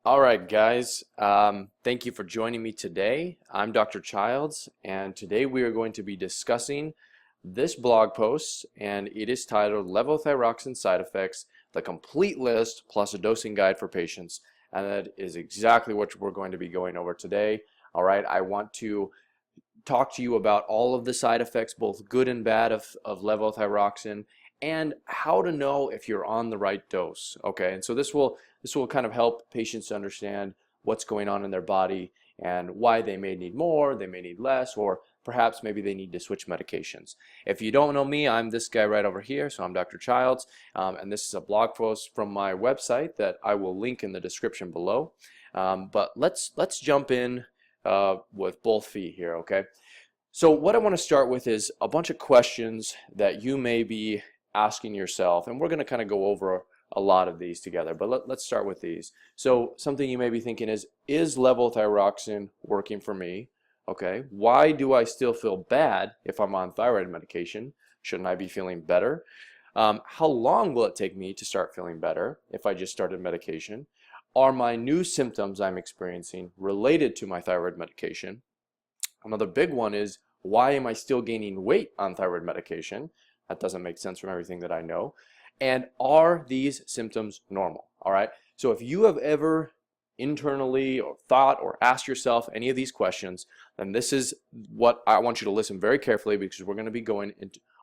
All right, guys. Thank you for joining me today. I'm Dr. Childs, and today we are going to be discussing this blog post, and it is titled Levothyroxine Side Effects, the Complete List plus a Dosing Guide for Patients, and that is exactly what we're going to be going over today. All right, I want to talk to you about all of the side effects, both good and bad, of levothyroxine, and how to know if you're on the right dose. Okay, and so this will kind of help patients understand what's going on in their body and why they may need more, they may need less, or perhaps maybe they need to switch medications. If you don't know me, I'm this guy right over here, so I'm Dr. Childs, and this is a blog post from my website that I will link in the description below. But let's jump in with both feet here, okay? So what I want to start with is a bunch of questions that you may be asking yourself, and we're going to kind of go over a lot of these together, but let's start with these. So something you may be thinking is levothyroxine working for me? Okay, why do I still feel bad if I'm on thyroid medication? Shouldn't I be feeling better? How long will it take me to start feeling better if I just started medication? Are my new symptoms I'm experiencing related to my thyroid medication? Another big one is, why am I still gaining weight on thyroid medication? That doesn't make sense from everything that I know. And are these symptoms normal? All right. So if you have ever internally or thought or asked yourself any of these questions, then this is what I want you to listen very carefully, because we're going to be going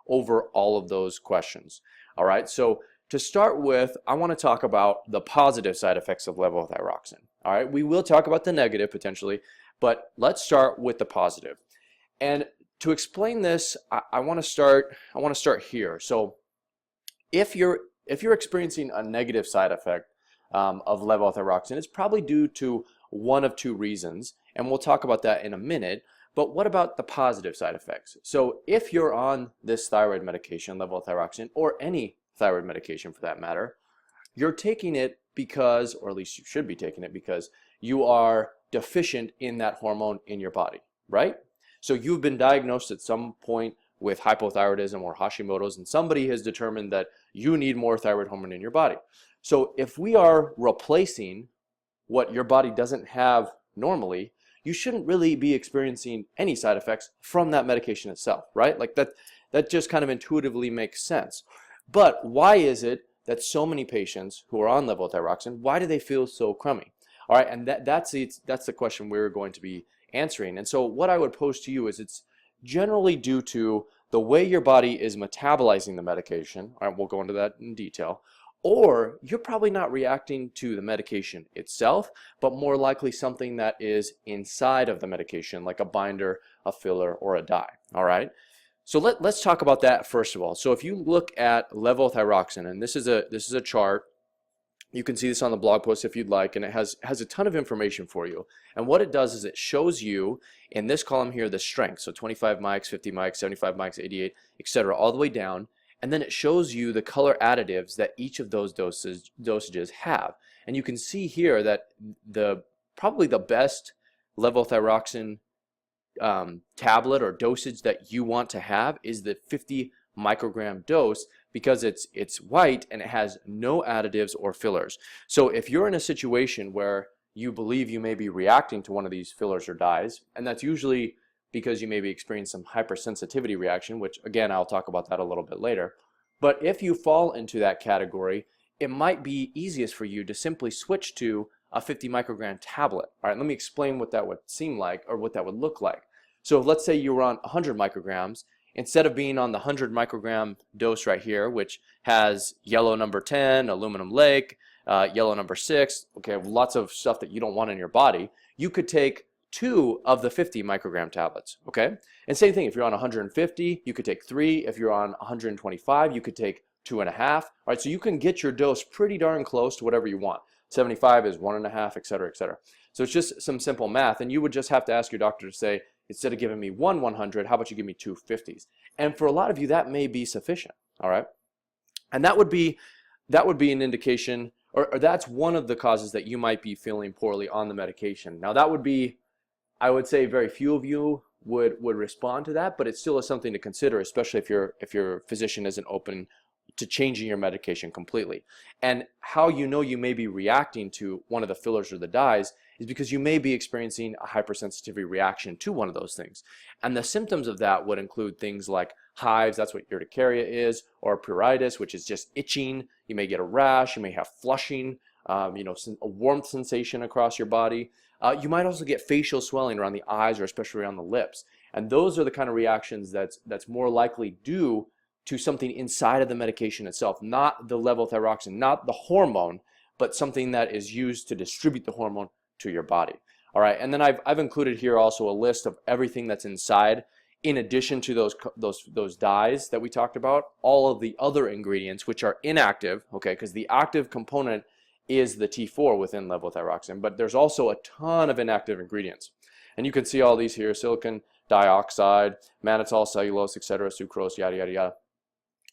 over all of those questions. All right. So to start with, I want to talk about the positive side effects of levothyroxine. All right. We will talk about the negative potentially, but let's start with the positive. And to explain this, I want to start here. So if you're experiencing a negative side effect of levothyroxine, it's probably due to one of two reasons, and we'll talk about that in a minute. But what about the positive side effects? So if you're on this thyroid medication, levothyroxine, or any thyroid medication for that matter, you're taking it because, or at least you should be taking it because, you are deficient in that hormone in your body, right? So you've been diagnosed at some point with hypothyroidism or Hashimoto's, and somebody has determined that you need more thyroid hormone in your body. So if we are replacing what your body doesn't have normally, you shouldn't really be experiencing any side effects from that medication itself, right? Like that just kind of intuitively makes sense. But why is it that so many patients who are on levothyroxine, why do they feel so crummy? All right, and that's the question we're going to be answering. And so what I would pose to you is, it's generally due to the way your body is metabolizing the medication. All right, we'll go into that in detail. Or you're probably not reacting to the medication itself, but more likely something that is inside of the medication, like a binder, a filler, or a dye. All right. So let's talk about that first of all. So if you look at levothyroxine, and this is a chart. You can see this on the blog post if you'd like, and it has a ton of information for you. And what it does is it shows you in this column here the strength, so 25 mics, 50 mics, 75 mics, 88, etc., all the way down. And then it shows you the color additives that each of those dosages have. And you can see here that probably the best levothyroxine tablet or dosage that you want to have is the 50 microgram dose, because it's white and it has no additives or fillers. So if you're in a situation where you believe you may be reacting to one of these fillers or dyes, and that's usually because you may be experiencing some hypersensitivity reaction, which again, I'll talk about that a little bit later. But if you fall into that category, it might be easiest for you to simply switch to a 50 microgram tablet. All right, let me explain what that would seem like, or what that would look like. So let's say you were on 100 micrograms. Instead of being on the 100 microgram dose right here, which has yellow number 10, aluminum lake, yellow number 6, okay, lots of stuff that you don't want in your body, you could take 2 of the 50 microgram tablets, okay? And same thing, if you're on 150, you could take 3. If you're on 125, you could take 2.5. All right, so you can get your dose pretty darn close to whatever you want. 75 is 1.5, et cetera, et cetera. So it's just some simple math, and you would just have to ask your doctor to say, instead of giving me 100, how about you give me 2 50s? And for a lot of you, that may be sufficient, all right? And that would be an indication, or that's one of the causes that you might be feeling poorly on the medication. Now that would be, I would say very few of you would respond to that, but it still is something to consider, especially if your physician isn't open to changing your medication completely. And how you know you may be reacting to one of the fillers or the dyes is because you may be experiencing a hypersensitivity reaction to one of those things. And the symptoms of that would include things like hives, that's what urticaria is, or pruritus, which is just itching. You may get a rash, you may have flushing, a warmth sensation across your body. You might also get facial swelling around the eyes or especially around the lips. And those are the kind of reactions that's more likely due to something inside of the medication itself, not the levothyroxine, not the hormone, but something that is used to distribute the hormone to your body. All right, and then I've included here also a list of everything that's inside, in addition to those dyes that we talked about, all of the other ingredients which are inactive, okay, because the active component is the T4 within levothyroxine, but there's also a ton of inactive ingredients. And you can see all these here: silicon dioxide, mannitol, cellulose, etc., sucrose, yada, yada, yada.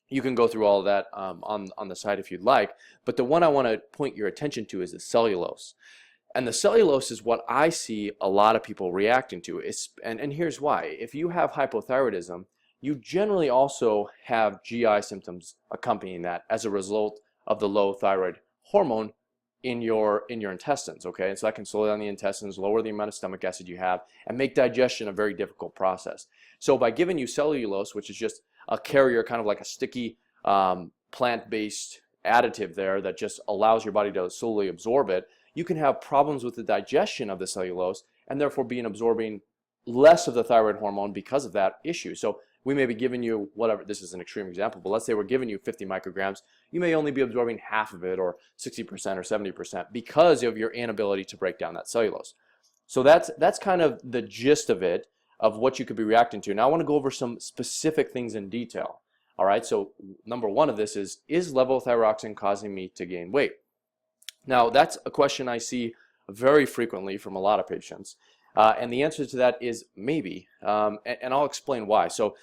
You can go through all of that on the side if you'd like, but the one I want to point your attention to is the cellulose. And the cellulose is what I see a lot of people reacting to. And here's why. If you have hypothyroidism, you generally also have GI symptoms accompanying that as a result of the low thyroid hormone in your intestines, okay? And so that can slow down the intestines, lower the amount of stomach acid you have, and make digestion a very difficult process. So by giving you cellulose, which is just a carrier, kind of like a sticky plant-based additive there that just allows your body to slowly absorb it, you can have problems with the digestion of the cellulose and therefore absorbing less of the thyroid hormone because of that issue. So we may be giving you whatever, this is an extreme example, but let's say we're giving you 50 micrograms, you may only be absorbing half of it, or 60% or 70%, because of your inability to break down that cellulose. So that's kind of the gist of it, of what you could be reacting to. Now I want to go over some specific things in detail. All right, so number one of this is levothyroxine causing me to gain weight? Now, that's a question I see very frequently from a lot of patients. And the answer to that is maybe, and I'll explain why. So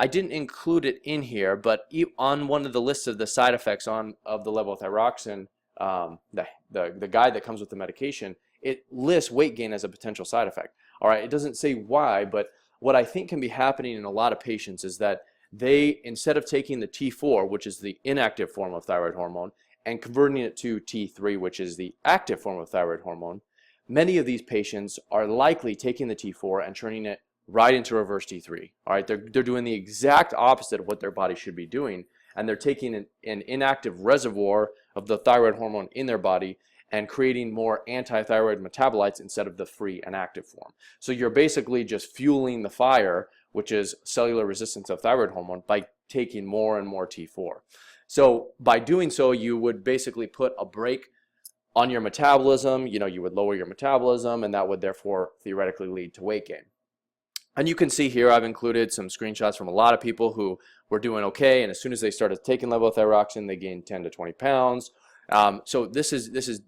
I didn't include it in here, but on one of the lists of the side effects of the levothyroxine, the guide that comes with the medication, it lists weight gain as a potential side effect. All right, it doesn't say why, but what I think can be happening in a lot of patients is that they, instead of taking the T4, which is the inactive form of thyroid hormone, and converting it to T3, which is the active form of thyroid hormone, many of these patients are likely taking the T4 and turning it right into reverse T3. All right, they're doing the exact opposite of what their body should be doing, and they're taking an inactive reservoir of the thyroid hormone in their body and creating more anti-thyroid metabolites instead of the free and active form. So you're basically just fueling the fire, which is cellular resistance of thyroid hormone, by taking more and more T4. So by doing so, you would basically put a brake on your metabolism. You would lower your metabolism, and that would therefore theoretically lead to weight gain. And you can see here I've included some screenshots from a lot of people who were doing okay, and as soon as they started taking levothyroxine, they gained 10 to 20 pounds. So this is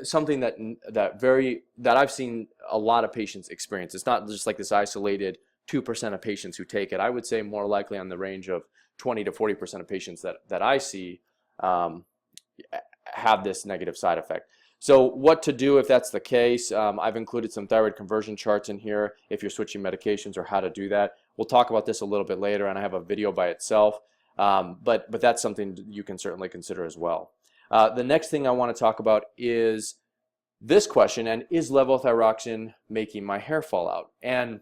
something that I've seen a lot of patients experience. It's not just like this isolated 2% of patients who take it. I would say more likely on the range of 20 to 40% of patients that I see have this negative side effect. So what to do if that's the case? I've included some thyroid conversion charts in here if you're switching medications, or how to do that. We'll talk about this a little bit later, and I have a video by itself, but that's something you can certainly consider as well. The next thing I want to talk about is this question, and is levothyroxine making my hair fall out? And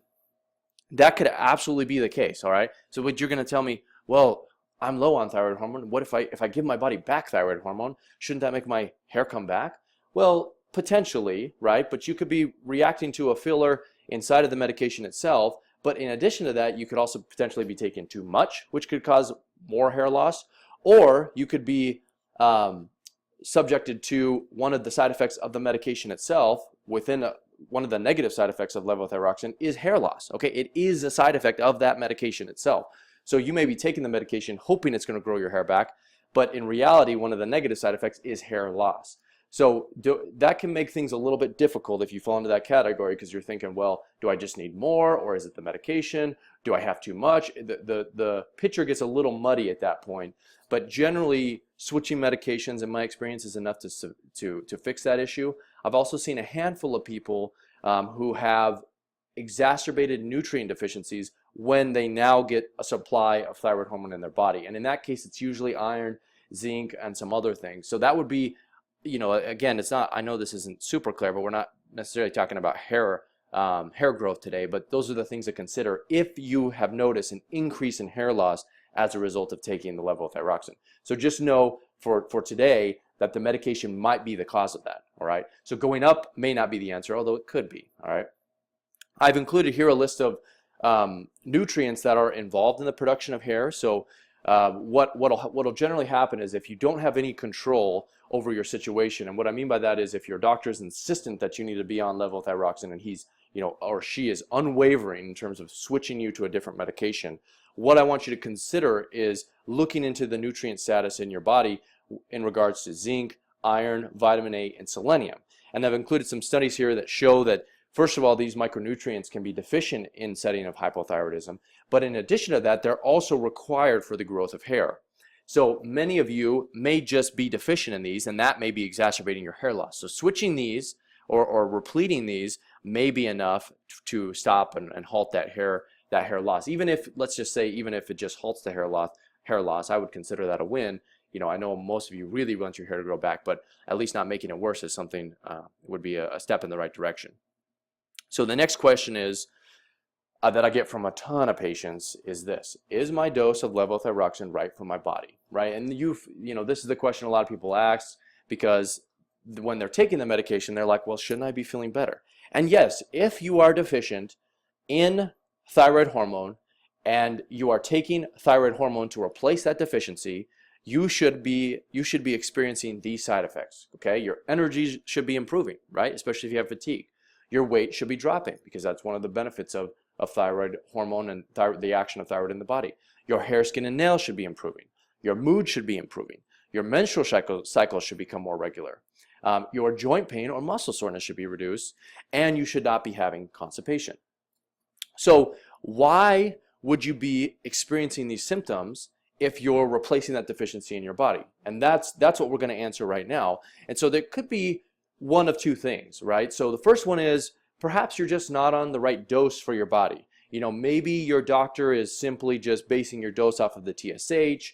that could absolutely be the case, all right? So what you're going to tell me, well, I'm low on thyroid hormone. What if I give my body back thyroid hormone? Shouldn't that make my hair come back? Well, potentially, right? But you could be reacting to a filler inside of the medication itself. But in addition to that, you could also potentially be taking too much, which could cause more hair loss. Or you could be subjected to one of the side effects of the medication itself. One of the negative side effects of levothyroxine is hair loss. Okay, it is a side effect of that medication itself. So you may be taking the medication hoping it's going to grow your hair back, but in reality, one of the negative side effects is hair loss. So that can make things a little bit difficult if you fall into that category, because you're thinking, well, do I just need more, or is it the medication? Do I have too much? The picture gets a little muddy at that point. But generally, switching medications, in my experience, is enough to fix that issue. I've also seen a handful of people who have exacerbated nutrient deficiencies when they now get a supply of thyroid hormone in their body. And in that case, it's usually iron, zinc, and some other things. So that would be, again, it's not, I know this isn't super clear, but we're not necessarily talking about hair growth today, but those are the things to consider if you have noticed an increase in hair loss as a result of taking the levothyroxine. So just know for today that the medication might be the cause of that, all right? So going up may not be the answer, although it could be, all right? I've included here a list of nutrients that are involved in the production of hair. So what'll generally happen is if you don't have any control over your situation, and what I mean by that is if your doctor is insistent that you need to be on levothyroxine and he's, or she is unwavering in terms of switching you to a different medication, what I want you to consider is looking into the nutrient status in your body in regards to zinc, iron, vitamin A, and selenium. And I've included some studies here that show that, first of all, these micronutrients can be deficient in setting of hypothyroidism, but in addition to that, they're also required for the growth of hair. So many of you may just be deficient in these, and that may be exacerbating your hair loss. So switching these or repleting these may be enough to stop and halt that hair loss. Even if, let's just say, even if it just halts the hair loss, I would consider that a win. I know most of you really want your hair to grow back, but at least not making it worse is something, would be a step in the right direction. So the next question is, that I get from a ton of patients is this: is my dose of levothyroxine right for my body, right? And this is the question a lot of people ask, because when they're taking the medication, they're like, well, shouldn't I be feeling better? And yes, if you are deficient in thyroid hormone and you are taking thyroid hormone to replace that deficiency, you should be experiencing these side effects, okay? Your energy should be improving, right? Especially if you have fatigue. Your weight should be dropping, because that's one of the benefits of thyroid hormone and the action of thyroid in the body. Your hair, skin, and nails should be improving. Your mood should be improving. Your menstrual cycle should become more regular. Your joint pain or muscle soreness should be reduced, and you should not be having constipation. So why would you be experiencing these symptoms if you're replacing that deficiency in your body? And that's what we're going to answer right now. And so there could be one of two things, right? So the first one is perhaps you're just not on the right dose for your body. Maybe your doctor is simply just basing your dose off of the TSH,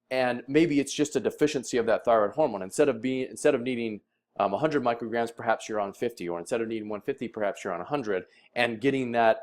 and maybe it's just a deficiency of that thyroid hormone. Instead of needing 100 micrograms, perhaps you're on 50, or instead of needing 150, perhaps you're on 100, and getting that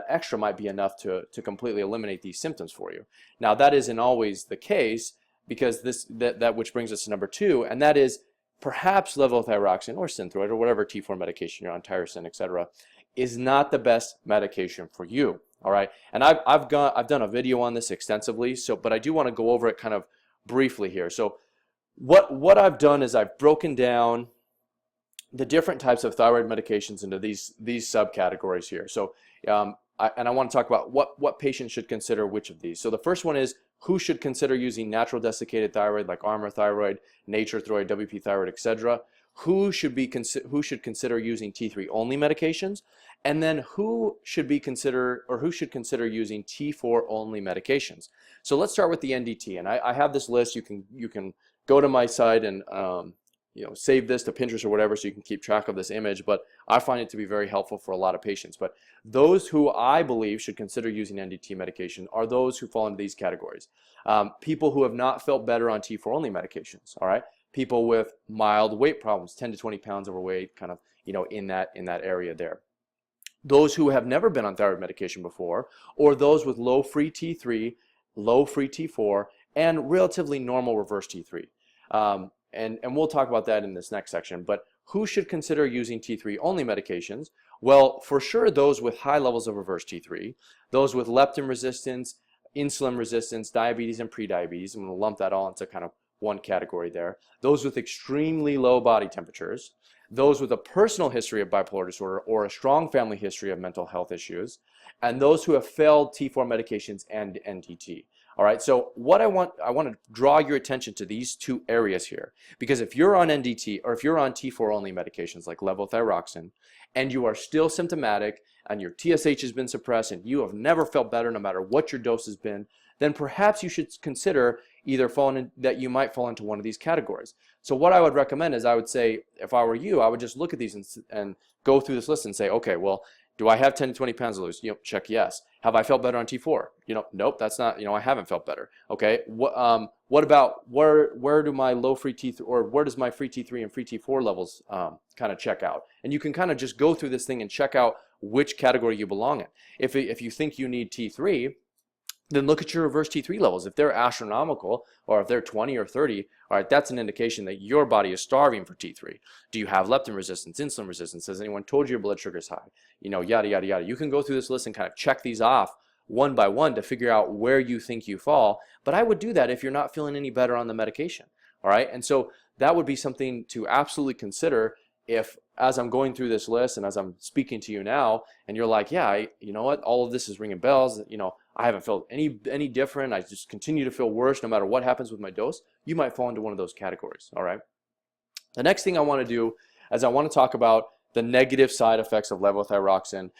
extra might be enough to completely eliminate these symptoms for you. Now, that isn't always the case, because that which brings us to number two, and that is perhaps levothyroxine or Synthroid or whatever T4 medication you're on, tyrosine, etc., is not the best medication for you. All right, and I've done a video on this extensively, but I do want to go over it kind of briefly here. So what I've done is I've broken down the different types of thyroid medications into these subcategories here. So I want to talk about what patients should consider which of these. So the first one is who should consider using natural desiccated thyroid like Armour thyroid, Nature thyroid, WP thyroid, etc. Who should consider using T3 only medications, and then who should consider using T4 only medications. So let's start with the NDT, and I have this list. You can go to my site and save this to Pinterest or whatever, so you can keep track of this image, but I find it to be very helpful for a lot of patients. But those who I believe should consider using NDT medication are those who fall into these categories. People who have not felt better on T4 only medications, all right? People with mild weight problems, 10 to 20 pounds overweight, kind of, in that area there. Those who have never been on thyroid medication before, or those with low free T3, low free T4, and relatively normal reverse T3. And we'll talk about that in this next section. But who should consider using T3 only medications? Well, for sure, those with high levels of reverse T3, those with leptin resistance, insulin resistance, diabetes, and prediabetes. I'm going to lump that all into kind of one category there. Those with extremely low body temperatures, those with a personal history of bipolar disorder or a strong family history of mental health issues, and those who have failed T4 medications and NDT. All right, so what I want to draw your attention to these two areas here, because if you're on NDT or if you're on T4 only medications like levothyroxine and you are still symptomatic and your TSH has been suppressed and you have never felt better no matter what your dose has been, then perhaps you should consider either that you might fall into one of these categories. So what I would recommend is, I would say, if I were you, I would just look at these and go through this list and say, okay, well, Do I have 10 to 20 pounds to lose? Check yes. Have I felt better on T4? Nope, that's not, I haven't felt better. Okay, what about where do my low free T3, or where does my free T3 and free T4 levels kind of check out? And you can kind of just go through this thing and check out which category you belong in. If you think you need T3, then look at your reverse T3 levels. If they're astronomical, or if they're 20 or 30, all right, that's an indication that your body is starving for T3. Do you have leptin resistance, insulin resistance? Has anyone told you your blood sugar is high? Yada, yada, yada. You can go through this list and kind of check these off one by one to figure out where you think you fall. But I would do that if you're not feeling any better on the medication, all right? And so that would be something to absolutely consider if, as I'm going through this list and as I'm speaking to you now, and you're like, yeah, you know what, all of this is ringing bells, I haven't felt any different, I just continue to feel worse no matter what happens with my dose, you might fall into one of those categories, all right? The next thing I want to do is I want to talk about the negative side effects of levothyroxine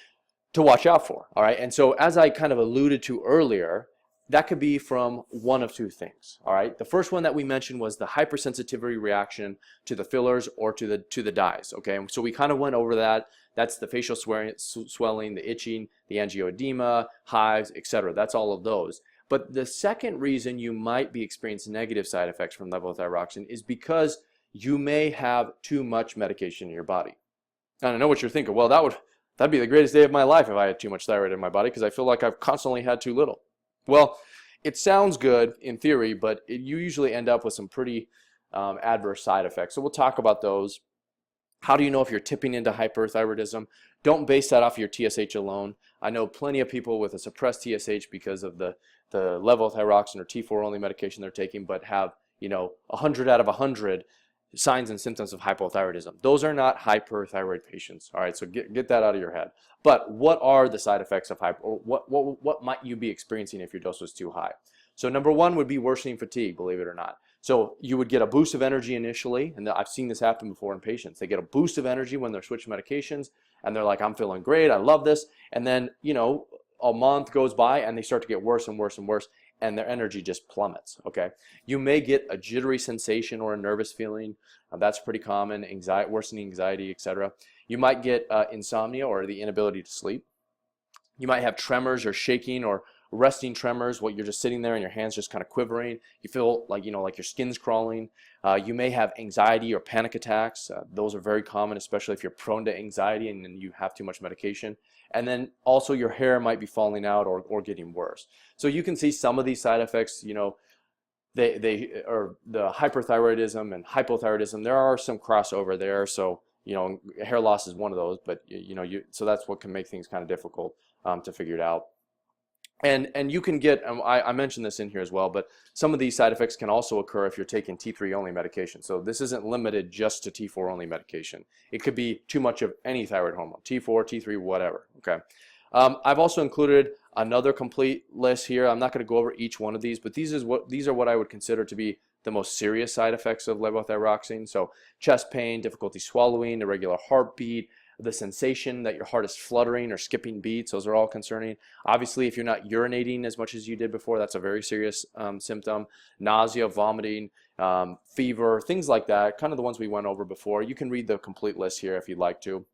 to watch out for, all right? And so as I kind of alluded to earlier, that could be from one of two things, all right? The first one that we mentioned was the hypersensitivity reaction to the fillers or to the dyes, okay? So we kind of went over that. That's the facial swelling, the itching, the angioedema, hives, etc. That's all of those. But the second reason you might be experiencing negative side effects from levothyroxine is because you may have too much medication in your body. And I know what you're thinking. Well, that'd be the greatest day of my life if I had too much thyroid in my body, because I feel like I've constantly had too little. Well, it sounds good in theory, but you usually end up with some pretty adverse side effects. So we'll talk about those. How do you know if you're tipping into hyperthyroidism? Don't base that off your TSH alone. I know plenty of people with a suppressed TSH because of the levothyroxine or T4 only medication they're taking, but have 100 out of 100 signs and symptoms of hypothyroidism. Those are not hyperthyroid patients. All right, so get that out of your head. But what are the side effects of or what might you be experiencing if your dose was too high? So number one would be worsening fatigue, believe it or not. So you would get a boost of energy initially, and I've seen this happen before in patients. They get a boost of energy when they're switching medications, and they're like, I'm feeling great, I love this. And then, a month goes by and they start to get worse and worse and worse, and their energy just plummets, okay? You may get a jittery sensation or a nervous feeling. That's pretty common, worsening anxiety, etc. You might get insomnia or the inability to sleep. You might have tremors or shaking or resting tremors, what you're just sitting there and your hands just kind of quivering. You feel like, like your skin's crawling. You may have anxiety or panic attacks. Those are very common, especially if you're prone to anxiety and then you have too much medication. And then also your hair might be falling out or getting worse. So you can see some of these side effects, they are the hyperthyroidism and hypothyroidism. There are some crossover there. So, hair loss is one of those, but so that's what can make things kind of difficult to figure it out. And you can get, I mentioned this in here as well, but some of these side effects can also occur if you're taking T3 only medication. So this isn't limited just to T4 only medication. It could be too much of any thyroid hormone, T4, T3, whatever, okay? I've also included another complete list here. I'm not going to go over each one of these, but these are what I would consider to be the most serious side effects of levothyroxine. So chest pain, difficulty swallowing, irregular heartbeat, the sensation that your heart is fluttering or skipping beats, those are all concerning. Obviously, if you're not urinating as much as you did before, that's a very serious symptom. Nausea, vomiting, fever, things like that, kind of the ones we went over before. You can read the complete list here if you'd like to.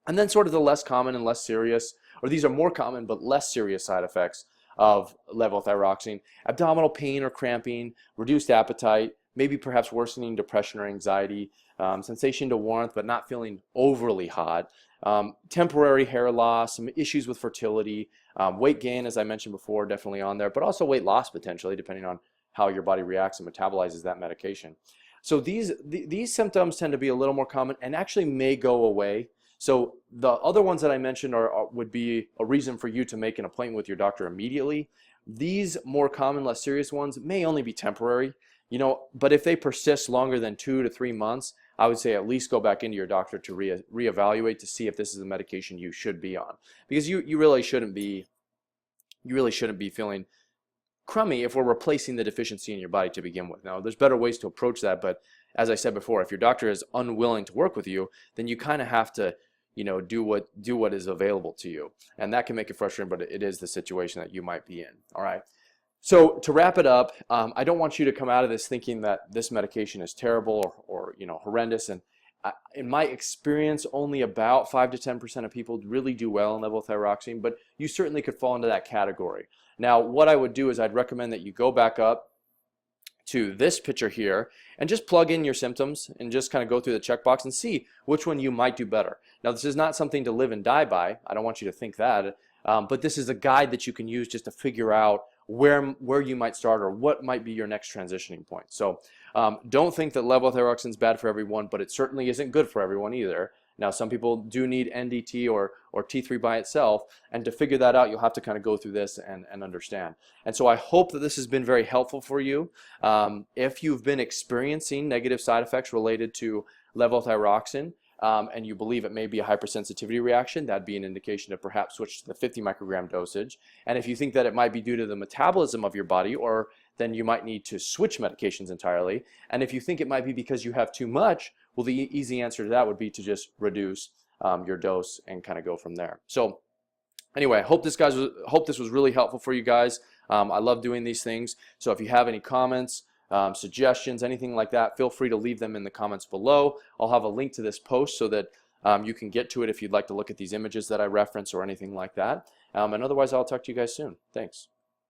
And then sort of the less common and less serious, or these are more common but less serious side effects of levothyroxine: abdominal pain or cramping, reduced appetite, maybe perhaps worsening depression or anxiety, sensation to warmth but not feeling overly hot, temporary hair loss, some issues with fertility, weight gain, as I mentioned before, definitely on there, but also weight loss potentially, depending on how your body reacts and metabolizes that medication. So these symptoms tend to be a little more common and actually may go away. So the other ones that I mentioned would be a reason for you to make an appointment with your doctor immediately. These more common, less serious ones may only be temporary, but if they persist longer than 2 to 3 months, I would say at least go back into your doctor to reevaluate to see if this is a medication you should be on, because you really shouldn't be feeling crummy if we're replacing the deficiency in your body to begin with. Now, there's better ways to approach that, but as I said before, if your doctor is unwilling to work with you, then you kind of have to do what is available to you, and that can make it frustrating, but it is the situation that you might be in. All right. So to wrap it up, I don't want you to come out of this thinking that this medication is terrible or horrendous, and In my experience, only about 5 to 10% of people really do well in levothyroxine, but you certainly could fall into that category. Now, what I would do is I'd recommend that you go back up to this picture here and just plug in your symptoms and just kind of go through the checkbox and see which one you might do better. Now, this is not something to live and die by. I don't want you to think that, but this is a guide that you can use just to figure out where you might start or what might be your next transitioning point. So don't think that levothyroxine is bad for everyone, but it certainly isn't good for everyone either. Now, some people do need NDT or T3 by itself, and to figure that out, you'll have to kind of go through this and understand. And so I hope that this has been very helpful for you. If you've been experiencing negative side effects related to levothyroxine, and you believe it may be a hypersensitivity reaction, that'd be an indication to perhaps switch to the 50 microgram dosage. And if you think that it might be due to the metabolism of your body, or then you might need to switch medications entirely. And if you think it might be because you have too much, well, the easy answer to that would be to just reduce your dose and kind of go from there. So anyway, I hope this was really helpful for you guys. I love doing these things. So if you have any comments, suggestions, anything like that, feel free to leave them in the comments below. I'll have a link to this post so that you can get to it if you'd like to look at these images that I reference or anything like that. And otherwise, I'll talk to you guys soon. Thanks.